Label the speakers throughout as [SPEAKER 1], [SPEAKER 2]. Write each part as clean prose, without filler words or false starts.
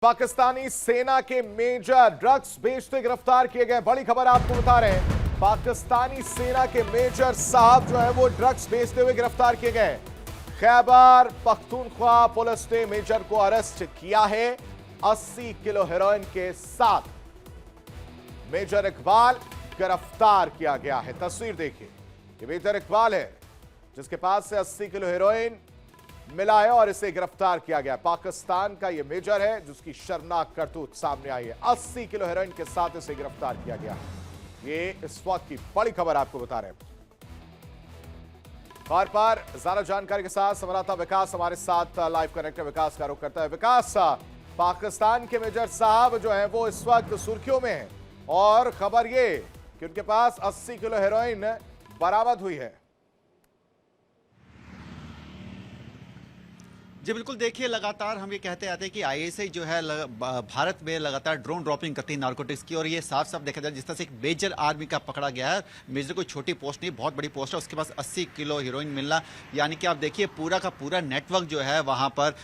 [SPEAKER 1] पाकिस्तानी सेना के major drugs बेचते गिरफ्तार किए गए। बड़ी खबर आपको बता रहे हैं, पाकिस्तानी सेना के मेजर साहब जो है वो ड्रग्स बेचते हुए गिरफ्तार किए गए। खैबर पख्तूनख्वा पुलिस ने मेजर को अरेस्ट किया है 80 किलो हेरोइन के साथ। मेजर इकबाल गिरफ्तार किया गया है। तस्वीर देखिए, ये मेजर इकबाल है जिसके पास से 80 किलो हेरोइन मिला है और इसे गिरफ्तार किया गया। पाकिस्तान का यह मेजर है जिसकी शर्मनाक करतूत सामने आई है। 80 किलो हेरोइन के साथ इसे गिरफ्तार किया गया। ये इस वक्त की बड़ी खबर आपको बता रहे हैं। खबर पर ज्यादा जानकारी के साथ संवाददाता विकास हमारे साथ लाइव कनेक्ट है। विकास का रुख करता है। विकास, पाकिस्तान के मेजर साहब जो है वो इस वक्त सुर्खियों में है और खबर ये कि उनके पास 80 किलो हेरोइन बरामद हुई है।
[SPEAKER 2] जी बिल्कुल, देखिए लगातार हम ये कहते आते हैं कि आईएसआई जो है भारत में लगातार ड्रोन ड्रॉपिंग करती है नारकोटिक्स की, और ये साफ साफ देखा जाए जिस तरह से एक मेजर आर्मी का पकड़ा गया है। मेजर कोई छोटी पोस्ट नहीं, बहुत बड़ी पोस्ट है। उसके पास 80 किलो हीरोइन मिलना, यानी कि आप देखिए पूरा का पूरा नेटवर्क जो है वहाँ पर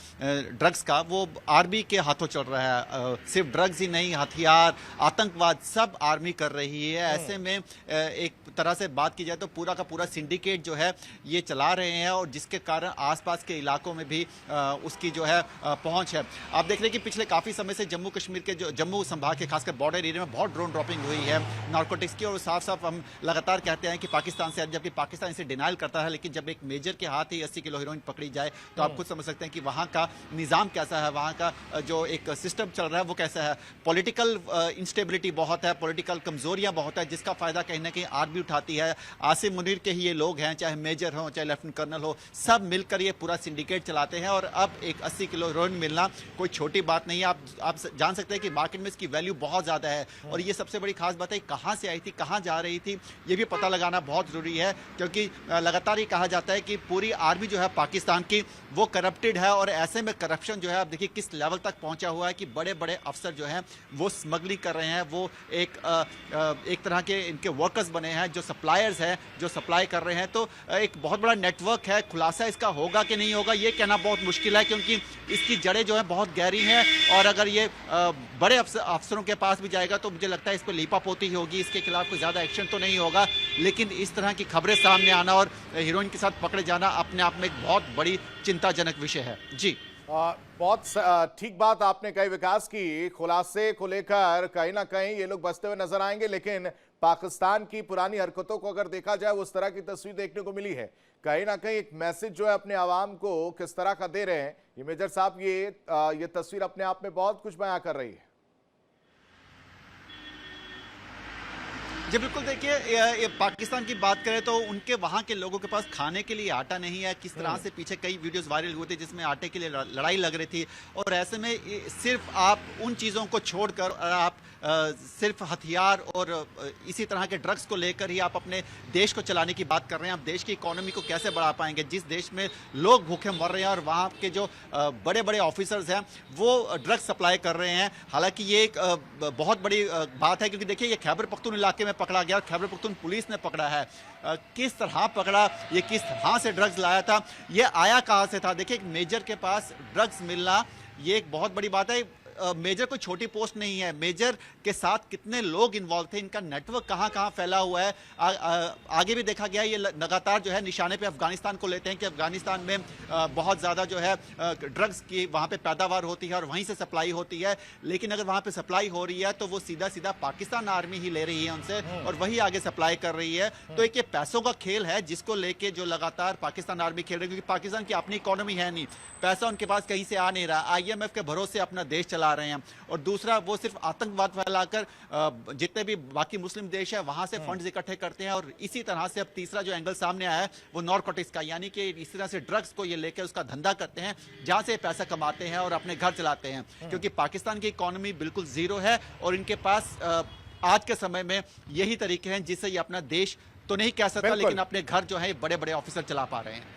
[SPEAKER 2] ड्रग्स का वो आर्मी के हाथों चल रहा है। सिर्फ ड्रग्स ही नहीं, हथियार, आतंकवाद सब आर्मी कर रही है। ऐसे में एक तरह से बात की जाए तो पूरा का पूरा सिंडिकेट जो है ये चला रहे हैं, और जिसके कारण आसपास के इलाकों में भी उसकी जो है पहुंच है। आप देख रहे हैं कि पिछले काफी समय से जम्मू कश्मीर के जो जम्मू संभाग के खासकर बॉर्डर एरिया में बहुत ड्रोन ड्रॉपिंग हुई है नारकोटिक्स की, और साफ साफ हम लगातार कहते हैं कि पाकिस्तान से, जबकि पाकिस्तान इसे डिनाइल करता है, लेकिन जब एक मेजर के हाथ ही 80 किलो हीरोइन पकड़ी जाए तो आप खुद समझ सकते हैं कि वहां का निजाम कैसा है, वहां का जो एक सिस्टम चल रहा है वो कैसा है। पॉलिटिकल इंस्टेबिलिटी बहुत है, पॉलिटिकल कमजोरियां बहुत है, जिसका फायदा कहीं ना कहीं आर्मी उठाती है। आसिम मुनीर के ही ये लोग हैं, चाहे मेजर हो चाहे लेफ्टिनेंट कर्नल हो, सब मिलकर ये पूरा सिंडिकेट चलाते हैं। और अब एक 80 किलो हेरोइन मिलना कोई छोटी बात नहीं है। आप जान सकते हैं कि मार्केट में इसकी वैल्यू बहुत ज्यादा है, और ये सबसे बड़ी खास बात है कहां से आई थी, कहां जा रही थी, ये भी पता लगाना बहुत जरूरी है, क्योंकि लगातार ये कहा जाता है कि पूरी आर्मी जो है पाकिस्तान की वो करप्टेड है। और ऐसे में करप्शन जो है आप देखिए किस लेवल तक पहुंचा हुआ है कि बड़े बड़े अफसर जो हैं वो स्मगलिंग कर रहे हैं, वो एक तरह के इनके वर्कर्स बने हैं, जो सप्लायर्स हैं जो सप्लाई कर रहे हैं। तो एक बहुत बड़ा नेटवर्क है। खुलासा इसका होगा कि नहीं होगा ये कहना बहुत मुश्किल है, क्योंकि इसकी जड़ें जो है बहुत गहरी हैं, और अगर ये बड़े अफसरों के पास भी जाएगा तो मुझे लगता है इस पर लीपापोती ही होगी, इसके खिलाफ कोई ज्यादा एक्शन तो नहीं होगा। लेकिन इस तरह की खबरें सामने आना और हीरोइन के साथ पकड़े जाना अपने आप में एक बहुत बड़ी चिंताजनक विषय है। जी
[SPEAKER 1] बहुत ठीक बात आपने कही विकास की। खुलासे को लेकर कहीं ना कहीं ये लोग बचते हुए नजर आएंगे, लेकिन पाकिस्तान की पुरानी हरकतों को अगर देखा जाए उस तरह की तस्वीर देखने को मिली है। कहीं ना कहीं एक मैसेज जो है अपने आवाम को किस तरह का दे रहे हैं ये मेजर साहब, ये तस्वीर अपने आप में बहुत कुछ बयां कर रही है।
[SPEAKER 2] जी बिल्कुल, देखिए ये पाकिस्तान की बात करें तो उनके वहाँ के लोगों के पास खाने के लिए आटा नहीं है। किस तरह से पीछे कई वीडियोस वायरल हुए थे जिसमें आटे के लिए लड़ाई लग रही थी, और ऐसे में सिर्फ आप उन चीज़ों को छोड़कर आप सिर्फ हथियार और इसी तरह के ड्रग्स को लेकर ही आप अपने देश को चलाने की बात कर रहे हैं। आप देश की इकोनॉमी को कैसे बढ़ा पाएंगे जिस देश में लोग भूखे मर रहे हैं और वहाँ के जो बड़े बड़े ऑफिसर्स हैं वो ड्रग्स सप्लाई कर रहे हैं। हालांकि ये एक बहुत बड़ी बात है, क्योंकि देखिए ये खैबर पख्तून इलाके में पकड़ा गया, खैबर पख्तून पुलिस ने पकड़ा है। किस तरह पकड़ा, ये किस तरह से ड्रग्स लाया था, ये आया कहां से था। देखिए एक मेजर के पास ड्रग्स मिलना ये एक बहुत बड़ी बात है। मेजर कोई छोटी पोस्ट नहीं है, मेजर के साथ कितने लोग इन्वॉल्व थे, इनका नेटवर्क कहां कहां फैला हुआ है। आगे भी देखा गया ये लगातार जो है निशाने पे अफगानिस्तान को लेते हैं कि अफगानिस्तान में बहुत ज़्यादा जो है ड्रग्स की वहां पे पैदावार होती है और वहीं से सप्लाई होती है। लेकिन अगर वहां पे सप्लाई हो रही है तो वो सीधा सीधा पाकिस्तान आर्मी ही ले रही है उनसे और वही आगे सप्लाई कर रही है। तो एक ये पैसों का खेल है जिसको लेके जो लगातार पाकिस्तान आर्मी खेल रही है, क्योंकि पाकिस्तान की अपनी इकोनॉमी है नहीं, पैसा उनके पास कहीं से आ नहीं रहा, IMF के भरोसे अपना देश चला रहे हैं। और दूसरा वो सिर्फ आतंकवाद फैलाकर जितने भी बाकी मुस्लिम देश है वहां से फंड्स इकट्ठे करते हैं। और इसी तरह से अब तीसरा जो एंगल सामने आया है वो नारकोटिक्स का, यानी कि इस तरह से ड्रग्स को ये लेकर उसका धंधा करते हैं जहां से पैसा कमाते हैं और अपने घर चलाते हैं। क्योंकि पाकिस्तान की इकोनॉमी बिल्कुल जीरो है और इनके पास आज के समय में यही तरीके हैं जिससे ये अपना देश तो नहीं कह सकता, लेकिन अपने घर जो है बड़े बड़े ऑफिसर चला पा रहे हैं।